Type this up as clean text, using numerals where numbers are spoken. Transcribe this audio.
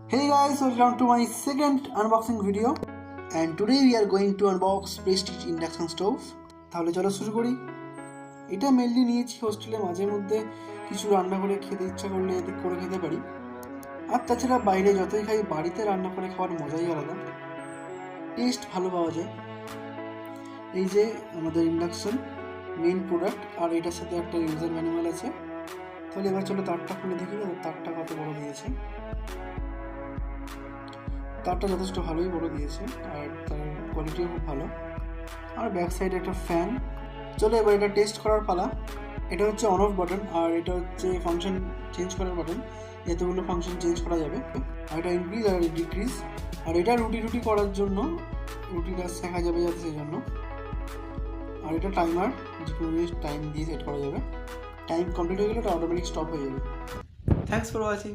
Hey guys, welcome to my second unboxing video and today we are going to unbox Prestige induction stove. তাহলে চলো শুরু করি। এটা mainly নিয়েছি হোস্টেলে মাঝে মধ্যে কিছু রান্না করে খেতে ইচ্ছা করলে এদিক করে খেতে পারি। আর তাছাড়া বাইরে যতই খাই বাড়িতে রান্না করে খাওয়ার মজাই আলাদা, টেস্ট ভালো পাওয়া যায়। এই যে আমাদের ইন্ডাকশন মেন প্রোডাক্ট, আর এটার সাথে একটা ইউজার ম্যানুয়াল আছে। তাহলে এবার চলো তারটা খুলে দেখি তারটা কত বড় দিয়েছে। তারটা যথেষ্ট ভালোই বড় দিয়েছে আর তার কোয়ালিটিও খুব ভালো। আর ব্যাক সাইডে একটা ফ্যান। চলো এবার এটা টেস্ট করার পালা। এটা হচ্ছে অন অফ বাটন আর এটা হচ্ছে ফাংশন চেঞ্জ করার বাটন। এতগুলো ফাংশন চেঞ্জ করা যাবে। আর এটা ইনক্রিজ আর ডিক্রিজ। আর এটা রুটি করার জন্য, রুটিটা শেখা যাবে যাতে সেই জন্য। আর এটা টাইমার, যে কোনো টাইম দিয়ে সেট করা যাবে। টাইম কমপ্লিট হয়ে গেলে এটা অটোমেটিক স্টপ হয়ে যাবে। Thanks for watching.